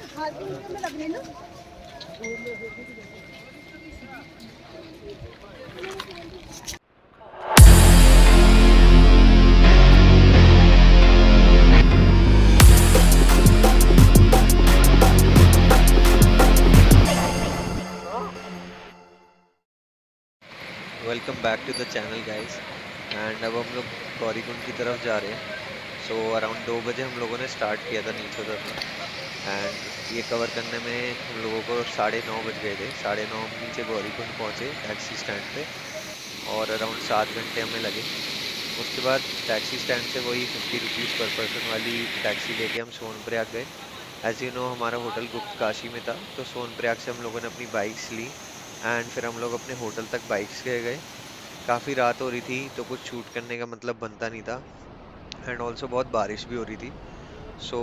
Welcome back to the channel guys. And अब हम लोग गौरीकुंड की तरफ जा रहे हैं। सो अराउंड 2 बजे हम लोगों ने स्टार्ट किया था नीचे उतरना। एंड ये कवर करने में हम लोगों को 9:30 बज गए थे। 9:30 हम नीचे गौरीकुंड पहुँचे टैक्सी स्टैंड पे, और अराउंड 7 घंटे हमें लगे। उसके बाद टैक्सी स्टैंड से वही 50 रुपीज़ पर पर्सन वाली टैक्सी लेके हम सोनप्रयाग गए। एज यू नो हमारा होटल गुप्त काशी में था, तो सोनप्रयाग से हम लोगों ने अपनी बाइक्स ली एंड फिर हम लोग अपने होटल तक बाइक्स से गए। काफ़ी रात हो रही थी तो कुछ शूट करने का मतलब बनता नहीं था, एंड ऑल्सो बहुत बारिश भी हो रही थी। सो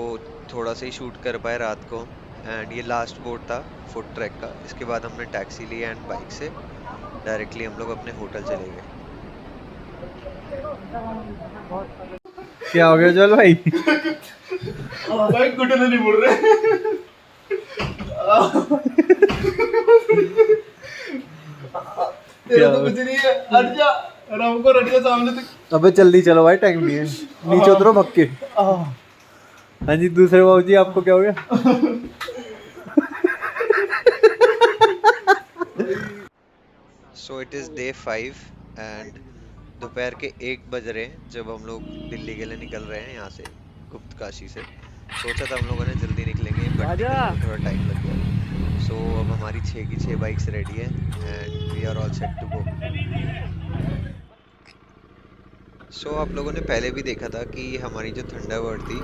थोड़ा सा ही शूट कर पाए रात को हम। एंड ये लास्ट बोट था फुट ट्रैक का। इसके बाद हमने टैक्सी ली एंड बाइक से डायरेक्टली हम लोग अपने होटल चले गए। क्या हो गया जल भाई? भाई घुटने नहीं मुड़ रहे। तेरा क्या तो हो कुछ नहीं है, हट जा। राम को हट जा सामने तक। अबे जल्दी चलो भाई, टाइम नहीं है। नीचे उतरो भग के। हाँ जी, दूसरे बाबू जी आपको क्या हो गया? So it is day 5 and दोपहर के 1 बज रहे हैं जब हम लोग दिल्ली के लिए निकल रहे हैं यहाँ से, गुप्त काशी से। सोचा था हम लोगों ने जल्दी निकलेंगे, बट आजा। निकलने में थोड़ा टाइम लग गया। सो अब हमारी 6 की 6 बाइक्स रेडी है and we are all set to go. So आप लोगों ने पहले भी देखा था कि हमारी जो थंडरबर्ड थी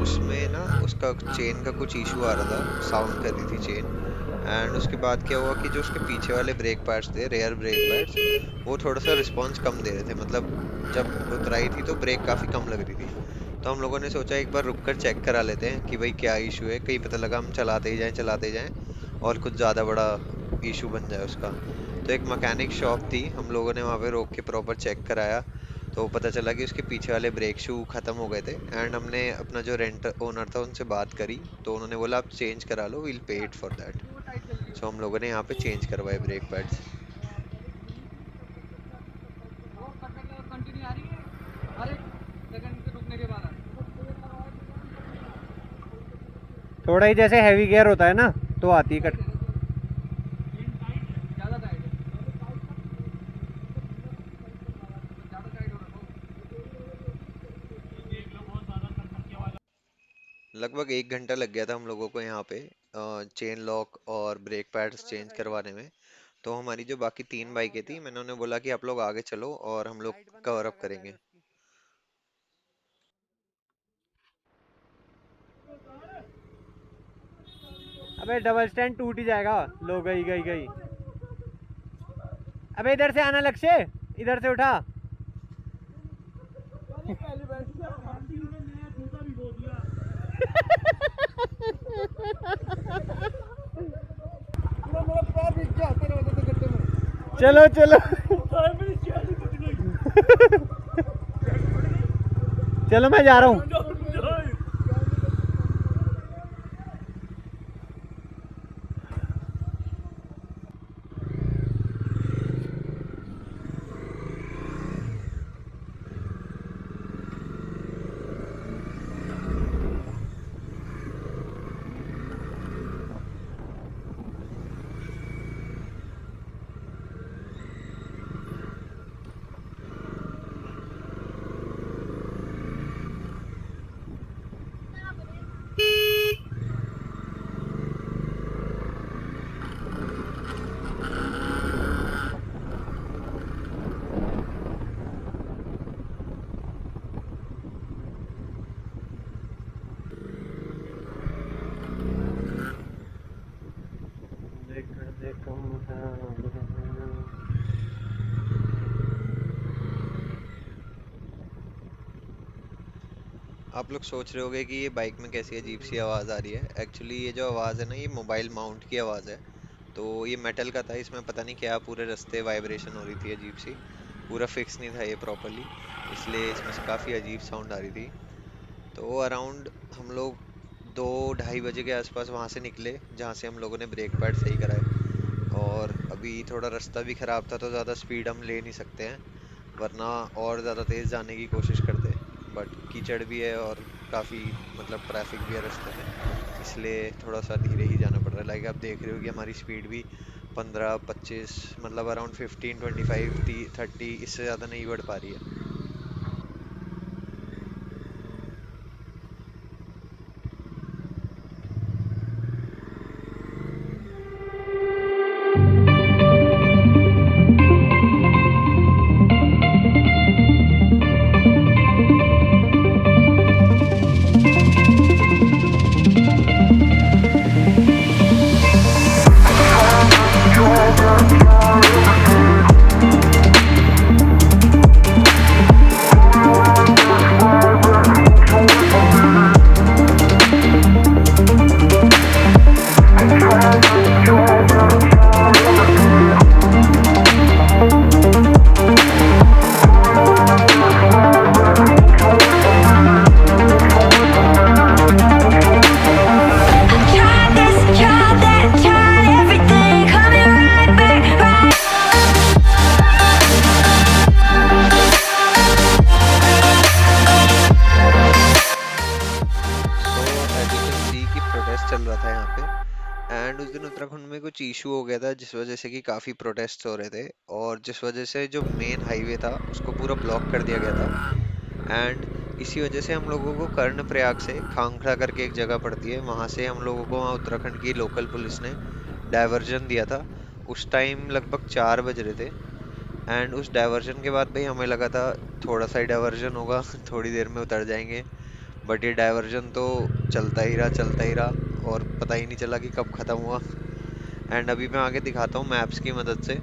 उसमें ना उसका चेन का कुछ इशू आ रहा था, साउंड कर रही थी चेन। एंड उसके बाद क्या हुआ कि जो उसके पीछे वाले ब्रेक पैड्स थे, रेयर ब्रेक पैड्स, वो थोड़ा सा रिस्पॉन्स कम दे रहे थे। मतलब जब उतराई थी तो ब्रेक काफ़ी कम लग रही थी। तो हम लोगों ने सोचा एक बार रुक कर चेक करा लेते हैं कि भाई क्या इशू है। कहीं पता लगा हम चलाते ही जाएं और कुछ ज़्यादा बड़ा इशू बन जाए उसका। तो एक मैकेनिक शॉप थी, हम लोगों ने वहाँ पे रोक के प्रॉपर चेक कराया। तो पता चला कि उसके पीछे वाले ब्रेक शू ख़त्म हो गए थे। एंड हमने अपना जो रेंट ओनर था उनसे बात करी, तो उन्होंने बोला आप चेंज करा लो, वील पे इट फॉर दैट। सो हम लोगों ने यहाँ पे चेंज करवाए ब्रेक पैड्स। थोड़ा ही जैसे हैवी गियर होता है ना, तो आती है कट। लगभग 1 घंटा लग गया था हम लोगों को यहाँ पे चेन लॉक और ब्रेक पैड्स चेंज करवाने में। तो हमारी जो बाकी 3 बाइकें थी, मैंने उन्हें बोला कि आप लोग आगे चलो और हम लोग कवर अप करेंगे। अबे डबल स्टैंड टूट ही जाएगा। लो गई गई गई। अबे इधर से आना लक्ष्य, इधर से उठा। चलो चलो। चलो मैं जा रहा हूँ। आप लोग सोच रहे होगे कि ये बाइक में कैसी अजीब सी आवाज़ आ रही है। एक्चुअली ये जो आवाज़ है ना, ये मोबाइल माउंट की आवाज़ है। तो ये मेटल का था, इसमें पता नहीं क्या पूरे रास्ते वाइब्रेशन हो रही थी अजीब सी। पूरा फिक्स नहीं था ये प्रॉपरली, इसलिए इसमें से काफ़ी अजीब साउंड आ रही थी। तो अराउंड हम लोग 2-2:30 बजे के आसपास वहां से निकले, जहाँ से हम लोगों ने ब्रेक पैड सही कराए। और अभी थोड़ा रास्ता भी खराब था तो ज़्यादा स्पीड हम ले नहीं सकते हैं, वरना और ज़्यादा तेज़ जाने की कोशिश करते। बट कीचड़ भी है और काफ़ी मतलब ट्रैफिक भी है रास्ते में, इसलिए थोड़ा सा धीरे ही जाना पड़ रहा है। लाइक आप देख रहे हो कि हमारी स्पीड भी 15-25, मतलब अराउंड 15, 25, 30 इससे ज़्यादा नहीं बढ़ पा रही है। Tried this, tried that, tried everything, coming right back, right. So as you can see कि प्रोटेस्ट चल रहा था यहाँ पे। एंड उस दिन उत्तराखंड में कुछ इशू हो गया था, जिस वजह से कि काफ़ी प्रोटेस्ट हो रहे थे, और जिस वजह से जो मेन हाईवे था उसको पूरा ब्लॉक कर दिया गया था। एंड इसी वजह से हम लोगों को कर्णप्रयाग से खांगखड़ा करके एक जगह पड़ती है, वहाँ से हम लोगों को, वहाँ उत्तराखंड की लोकल पुलिस ने डाइवर्जन दिया था। उस टाइम लगभग 4 बज रहे थे। एंड उस डाइवर्जन के बाद भाई हमें लगा था थोड़ा सा ही डाइवर्जन होगा थोड़ी देर में उतर जाएंगे। बट ये डाइवर्जन तो चलता ही रहा और पता ही नहीं चला कि कब ख़त्म हुआ। एंड अभी मैं आगे दिखाता हूँ मैप्स की मदद से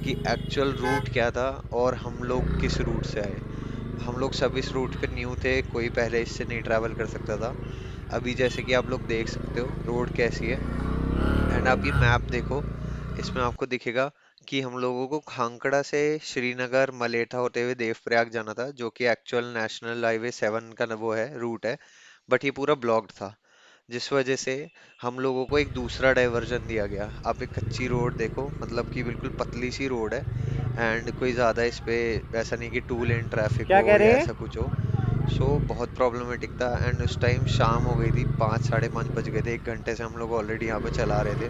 कि एक्चुअल रूट क्या था और हम लोग किस रूट से आए। हम लोग सब इस रूट पे न्यू थे, कोई पहले इससे नहीं ट्रैवल कर सकता था। अभी जैसे कि आप लोग देख सकते हो रोड कैसी है। एंड आप ये मैप देखो, इसमें आपको दिखेगा कि हम लोगों को खांगड़ा से श्रीनगर मलेठा होते हुए देवप्रयाग जाना था, जो कि एक्चुअल नेशनल हाईवे 7 का वो है, रूट है। बट ये पूरा ब्लॉक्ड था, जिस वजह से हम लोगों को एक दूसरा डाइवर्जन दिया गया। आप एक कच्ची रोड देखो, मतलब कि बिल्कुल पतली सी रोड है। एंड कोई ज़्यादा इस पे ऐसा नहीं कि 2 लेन ट्रैफिक क्या कह हो या रहे हैं? ऐसा कुछ हो। सो बहुत प्रॉब्लमेटिक था। एंड उस टाइम शाम हो गई थी, 5 साढ़े 5 बज गए थे। 1 घंटे से हम लोग ऑलरेडी यहाँ पे चला रहे थे,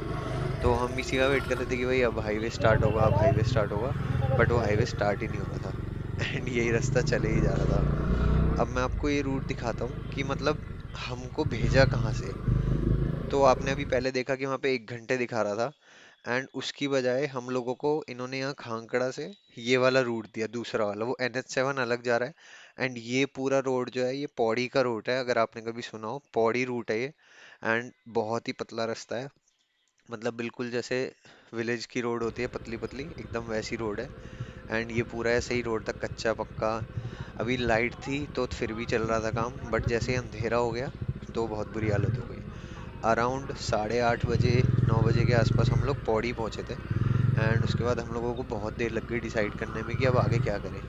तो हम इसी का वेट कर रहे थे कि भाई अब हाईवे स्टार्ट होगा, अब हाईवे स्टार्ट होगा। बट वो हाईवे स्टार्ट ही नहीं हो रहा था एंड यही रास्ता चले ही जा रहा था। अब मैं आपको ये रूट दिखाता हूँ कि मतलब हमको भेजा कहाँ से। तो आपने अभी पहले देखा कि वहाँ पे 1 घंटे दिखा रहा था, एंड उसकी बजाय हम लोगों को इन्होंने यहाँ खांगड़ा से ये वाला रूट दिया, दूसरा वाला, वो NH7 अलग जा रहा है। एंड ये पूरा रोड जो है ये पौड़ी का रूट है, अगर आपने कभी सुना हो, पौड़ी रूट है ये। एंड बहुत ही पतला रास्ता है, मतलब बिल्कुल जैसे विलेज की रोड होती है पतली पतली, एकदम वैसी रोड है। एंड ये पूरा ऐसे ही रोड था, कच्चा पक्का। अभी लाइट थी तो फिर भी चल रहा था काम, बट जैसे ही अंधेरा हो गया तो बहुत बुरी हालत हो गई। अराउंड 8:30 बजे 9 बजे के आसपास हम लोग पौड़ी पहुंचे थे। एंड उसके बाद हम लोगों को बहुत देर लग गई डिसाइड करने में कि अब आगे क्या करें,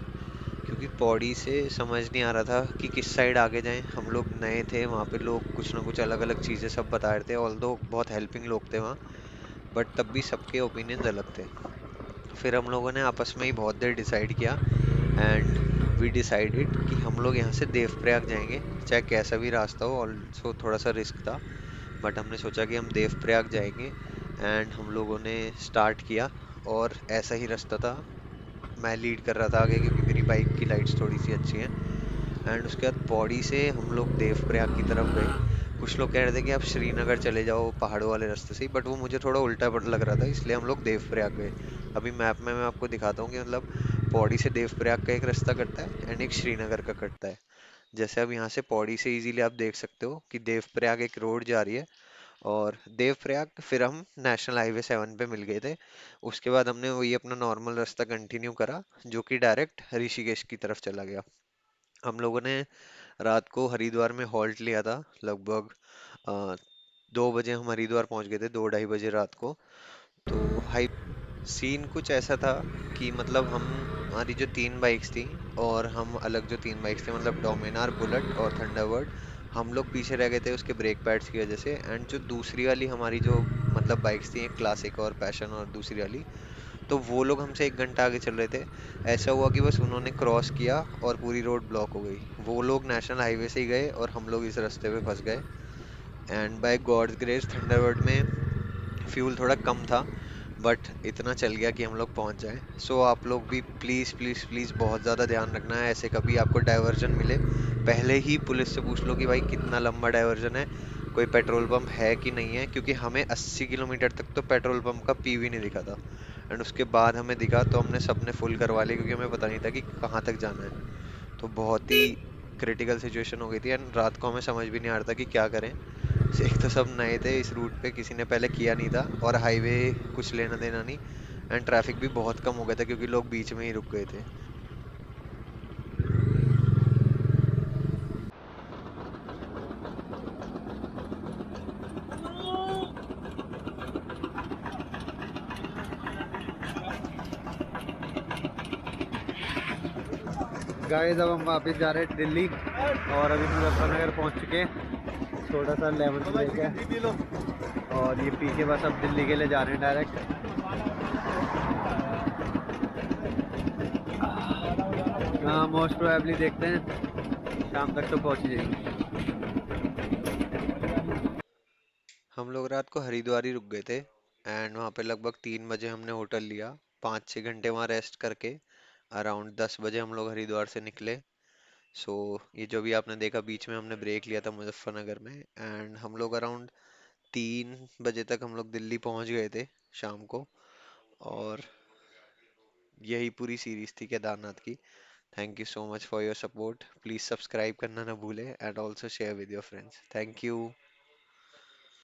क्योंकि पौड़ी से समझ नहीं आ रहा था कि किस साइड आगे जाएं। हम लोग नए थे वहाँ पे, लोग कुछ ना कुछ अलग अलग चीज़ें सब बता रहे थे, ऑल्दो बहुत हेल्पिंग लोग थे वहाँ, बट तब भी सबके ओपिनियंस अलग थे। फिर हम लोगों ने आपस में ही बहुत देर डिसाइड किया। एंड वी डिसाइडेड कि हम लोग यहाँ से देवप्रयाग जाएंगे, चाहे कैसा भी रास्ता हो। ऑल्सो थोड़ा सा रिस्क था, बट हमने सोचा कि हम देवप्रयाग जाएंगे। एंड हम लोगों ने स्टार्ट किया, और ऐसा ही रास्ता था। मैं लीड कर रहा था आगे, क्योंकि मेरी बाइक की लाइट्स थोड़ी सी अच्छी हैं। एंड उसके बाद पौड़ी से हम लोग देवप्रयाग की तरफ गए। कुछ लोग कह रहे थे कि आप श्रीनगर चले जाओ पहाड़ों वाले रास्ते से ही, बट वो मुझे थोड़ा उल्टा लग रहा था, इसलिए हम लोग देवप्रयाग गए। अभी मैप में मैं आपको दिखाता हूँ कि मतलब पौड़ी से देवप्रयाग का एक रास्ता कटता है एंड एक श्रीनगर का कटता है। जैसे अब यहाँ से पौड़ी से इजीली आप देख सकते हो कि देवप्रयाग एक रोड जा रही है, और देवप्रयाग फिर हम नेशनल हाईवे 7 पे मिल गए थे। उसके बाद हमने वही अपना नॉर्मल रास्ता कंटिन्यू करा, जो कि डायरेक्ट ऋषिकेश की तरफ चला गया। हम लोगों ने रात को हरिद्वार में हॉल्ट लिया था, लगभग 2 बजे हम हरिद्वार पहुंच गए थे, 2-2:30 बजे रात को। तो हाई सीन कुछ ऐसा था कि मतलब हम, हमारी जो 3 बाइक्स थी, और हम अलग जो 3 बाइक्स थे, मतलब डोमिनार, बुलेट और थंडरबर्ड, हम लोग पीछे रह गए थे उसके ब्रेक पैड्स की वजह से। एंड जो दूसरी वाली हमारी जो मतलब बाइक्स थी, एक क्लासिक और पैशन और दूसरी वाली, तो वो लोग हमसे 1 घंटा आगे चल रहे थे। ऐसा हुआ कि बस उन्होंने क्रॉस किया और पूरी रोड ब्लॉक हो गई। वो लोग नेशनल हाईवे से ही गए और हम लोग इस रास्ते पे फंस गए। And by God's grace Thunderbird में फ्यूल थोड़ा कम था, बट इतना चल गया कि हम लोग पहुंच जाए। सो आप लोग भी प्लीज़ प्लीज़ प्लीज़ बहुत ज़्यादा ध्यान रखना है। ऐसे कभी आपको डाइवर्जन मिले, पहले ही पुलिस से पूछ लो कि भाई कितना लंबा डाइवर्जन है, कोई पेट्रोल पंप है कि नहीं है, क्योंकि हमें 80 किलोमीटर तक तो पेट्रोल पंप का पी भी नहीं दिखा था। एंड उसके बाद हमें दिखा तो हमने सबने फुल करवा लिया, क्योंकि हमें पता नहीं था कि कहाँ तक जाना है। तो बहुत ही क्रिटिकल सिचुएशन हो गई थी एंड रात को हमें समझ भी नहीं आ रहा था कि क्या करें। एक तो सब नए थे इस रूट पे, किसी ने पहले किया नहीं था, और हाईवे कुछ लेना देना नहीं। एंड ट्रैफिक भी बहुत कम हो गया था क्योंकि लोग बीच में ही रुक गए थे। गाइस अब हम वापस जा रहे हैं दिल्ली और अभी मुजफ्फरनगर पहुंच चुके हैं। थोड़ा सा लेमन ब्रेक है और ये पी के बस अब दिल्ली के लिए जा रहे हैं डायरेक्ट। हाँ मोस्ट प्रोबेबली देखते हैं, शाम तक तो पहुंच ही जाएंगे। हम लोग रात को हरिद्वार ही रुक गए थे। एंड वहाँ पे लगभग 3 बजे हमने होटल लिया, 5-6 घंटे वहाँ रेस्ट करके अराउंड 10 बजे हम लोग हरिद्वार से निकले। सो ये जो भी आपने देखा बीच में हमने ब्रेक लिया था मुजफ्फरनगर में। एंड हम लोग अराउंड 3 बजे तक हम लोग दिल्ली पहुँच गए थे शाम को। और यही पूरी सीरीज थी केदारनाथ की। Thank you so much for your support. Please subscribe करना ना भूले and also share with your friends. Thank you.